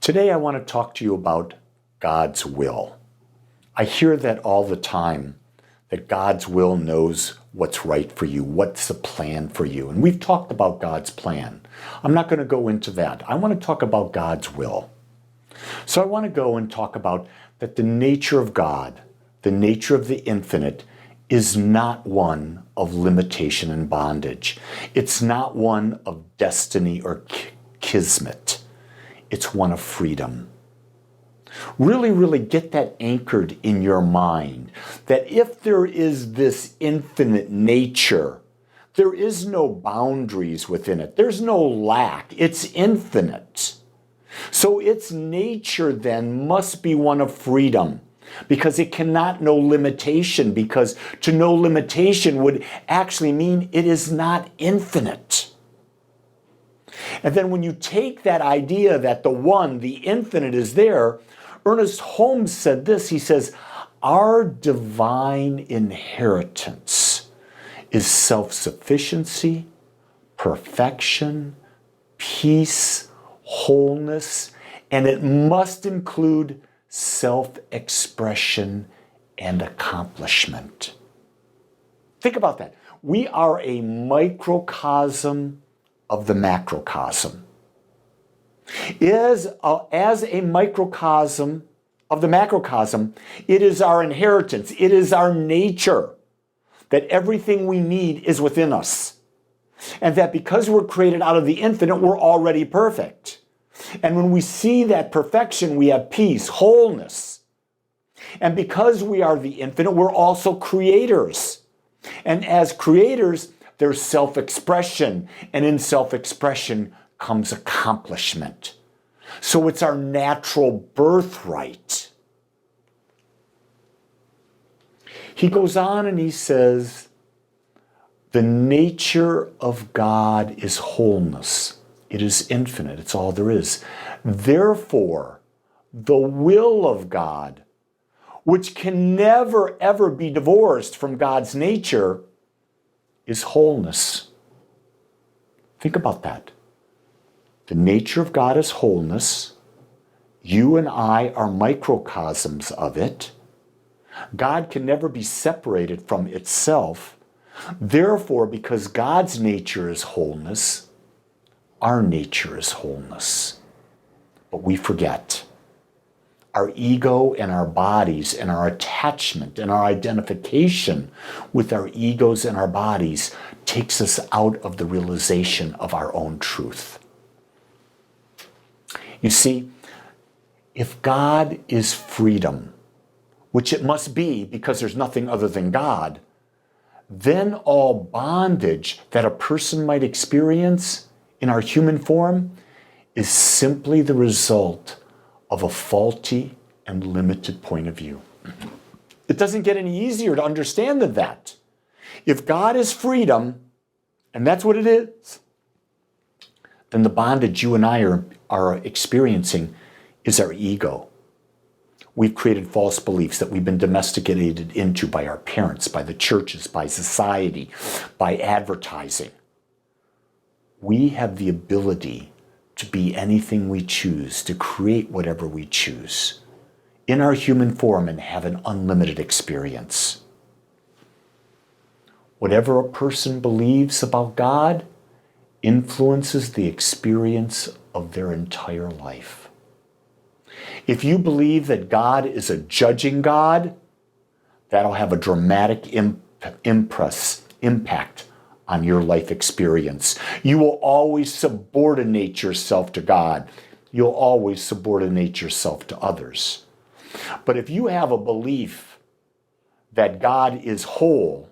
Today I want to talk to you about God's will. I hear that all the time, that God's will knows what's right for you, what's the plan for you. And we've talked about God's plan. I'm not going to go into that. I want to talk about God's will. So I want to go and talk about that the nature of God, the nature of the infinite, is not one of limitation and bondage. It's not one of destiny or kismet. It's one of freedom. Really, really get that anchored in your mind, that if there is this infinite nature, there is no boundaries within it. There's no lack. It's infinite. So its nature then must be one of freedom, because it cannot know limitation, because to know limitation would actually mean it is not infinite. And then when you take that idea that the one, the infinite, is there, Ernest Holmes said this. He says, our divine inheritance is self-sufficiency, perfection, peace, wholeness, and it must include self-expression and accomplishment. Think about that. We are a microcosm of the macrocosm. As a microcosm of the macrocosm, it is our inheritance, it is our nature, that everything we need is within us. And that because we're created out of the infinite, we're already perfect. And when we see that perfection, we have peace, wholeness. And because we are the infinite, we're also creators. And as creators, there's self-expression. And in self-expression comes accomplishment. So it's our natural birthright. He goes on and he says, the nature of God is wholeness. It is infinite. It's all there is. Therefore, the will of God, which can never, ever be divorced from God's nature, is wholeness. Think about that. The nature of God is wholeness. You and I are microcosms of it. God can never be separated from itself. Therefore, because God's nature is wholeness, our nature is wholeness. But we forget. Our ego and our bodies and our attachment and our identification with our egos and our bodies takes us out of the realization of our own truth. You see, if God is freedom, which it must be because there's nothing other than God, then all bondage that a person might experience in our human form is simply the result of a faulty and limited point of view. It doesn't get any easier to understand than that. If God is freedom, and that's what it is, then the bondage you and I are experiencing is our ego. We've created false beliefs that we've been domesticated into by our parents, by the churches, by society, by advertising. We have the ability to be anything we choose, to create whatever we choose in our human form and have an unlimited experience. Whatever a person believes about God influences the experience of their entire life. If you believe that God is a judging God, that'll have a dramatic impact on your life experience. You will always subordinate yourself to God. You'll always subordinate yourself to others. But if you have a belief that God is whole,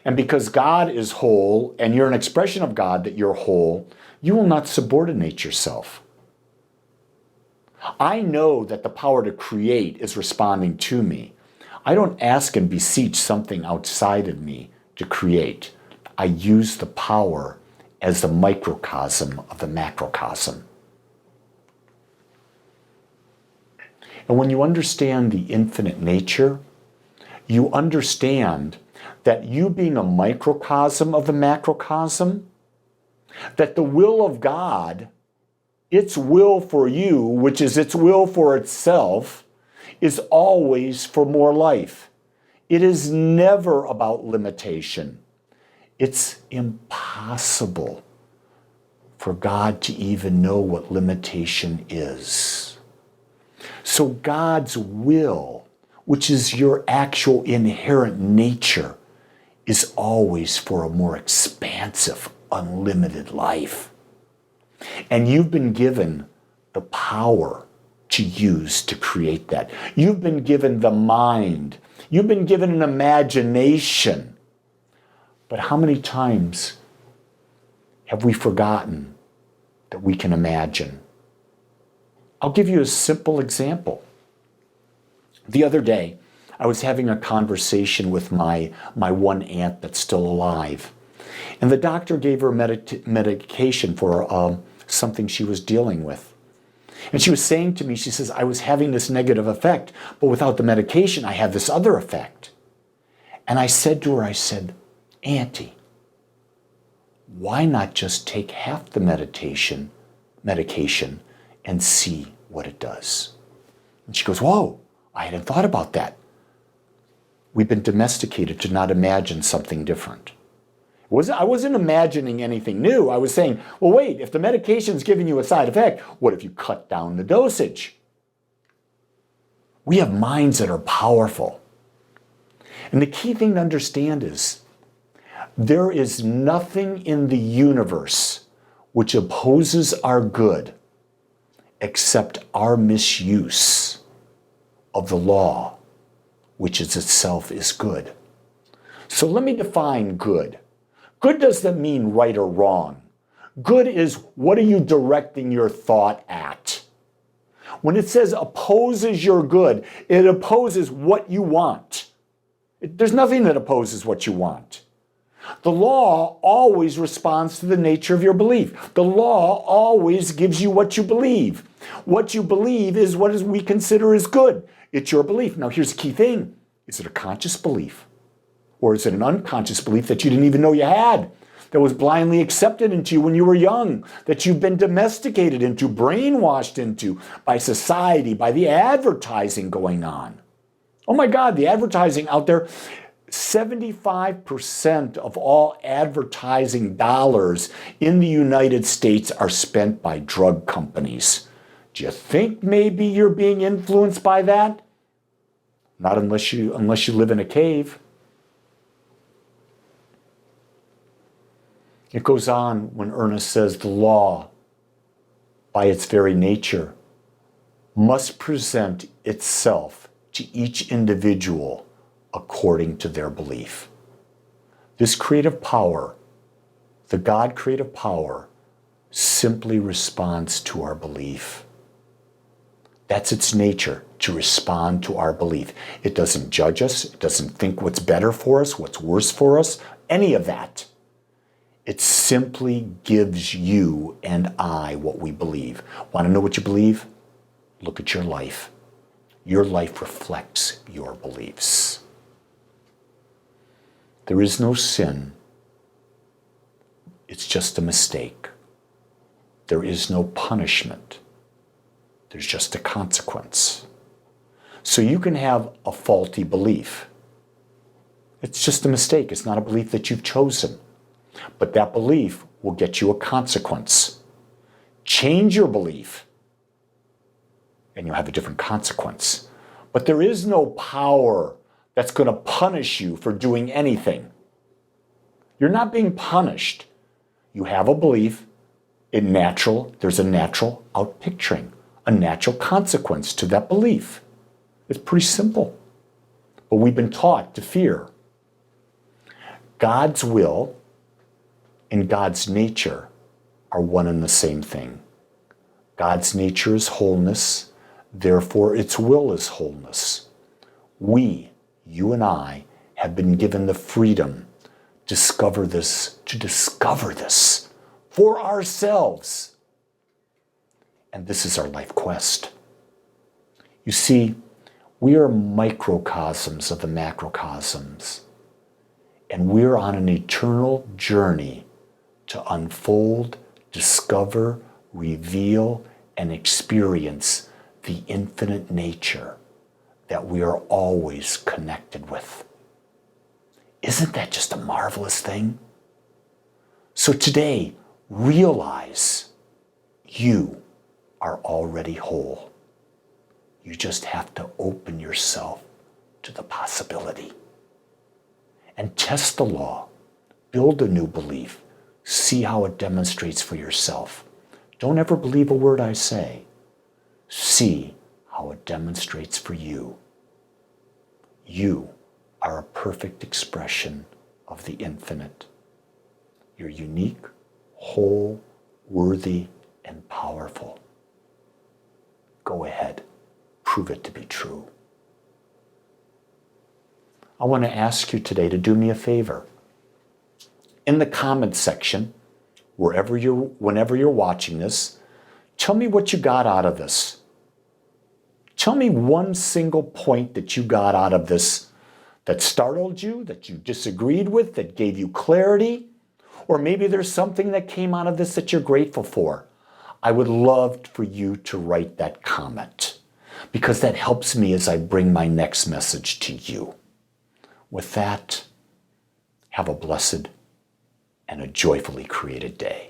and because God is whole, and you're an expression of God that you're whole, you will not subordinate yourself. I know that the power to create is responding to me. I don't ask and beseech something outside of me to create. I use the power as the microcosm of the macrocosm. And when you understand the infinite nature, you understand that you being a microcosm of the macrocosm, that the will of God its will for you, which is its will for itself, is always for more life. It is never about limitation. It's impossible for God to even know what limitation is. So God's will, which is your actual inherent nature, is always for a more expansive, unlimited life. And you've been given the power to use to create that. You've been given the mind. You've been given an imagination. But how many times have we forgotten that we can imagine? I'll give you a simple example. The other day, I was having a conversation with my one aunt that's still alive. And the doctor gave her medication for something she was dealing with. And she was saying to me, she says, I was having this negative effect, but without the medication, I had this other effect. And I said to her, I said, Auntie, why not just take half the medication and see what it does? And she goes, whoa, I hadn't thought about that. We've been domesticated to not imagine something different. I wasn't imagining anything new. I was saying, well, wait, if the medication's giving you a side effect, what if you cut down the dosage? We have minds that are powerful. And the key thing to understand is there is nothing in the universe which opposes our good except our misuse of the law, which is itself is good. So let me define good. Good doesn't mean right or wrong. Good is what are you directing your thought at? When it says opposes your good, it opposes what you want. There's nothing that opposes what you want. The law always responds to the nature of your belief. The law always gives you what you believe. What you believe is what we consider as good. It's your belief. Now here's the key thing. Is it a conscious belief? Or is it an unconscious belief that you didn't even know you had? That was blindly accepted into you when you were young? That you've been domesticated into, brainwashed into by society, by the advertising going on? Oh my God, the advertising out there. 75% of all advertising dollars in the United States are spent by drug companies. Do you think maybe you're being influenced by that? Not unless you live in a cave. It goes on when Ernest says the law, by its very nature, must present itself to each individual according to their belief. This creative power, the God creative power, simply responds to our belief. That's its nature, to respond to our belief. It doesn't judge us. It doesn't think what's better for us, what's worse for us, any of that. It simply gives you and I what we believe. Want to know what you believe? Look at your life. Your life reflects your beliefs. There is no sin. It's just a mistake. There is no punishment. There's just a consequence. So you can have a faulty belief. It's just a mistake. It's not a belief that you've chosen. But that belief will get you a consequence. Change your belief, and you'll have a different consequence. But there is no power that's going to punish you for doing anything. You're not being punished. You have a belief. There's a natural outpicturing, a natural consequence to that belief. It's pretty simple. But we've been taught to fear. God's will and God's nature are one and the same thing. God's nature is wholeness, therefore its will is wholeness. We, you and I, have been given the freedom to discover this for ourselves. And this is our life quest. You see, we are microcosms of the macrocosms, and we're on an eternal journey to unfold, discover, reveal, and experience the infinite nature that we are always connected with. Isn't that just a marvelous thing? So today, realize you are already whole. You just have to open yourself to the possibility. And test the law. Build a new belief. See how it demonstrates for yourself. Don't ever believe a word I say. See how it demonstrates for you. You are a perfect expression of the infinite. You're unique, whole, worthy, and powerful. Go ahead, prove it to be true. I want to ask you today to do me a favor. In the comments section, whenever you're watching this, tell me what you got out of this. Tell me one single point that you got out of this that startled you, that you disagreed with, that gave you clarity, or maybe there's something that came out of this that you're grateful for. I would love for you to write that comment because that helps me as I bring my next message to you. With that, have a blessed and a joyfully created day.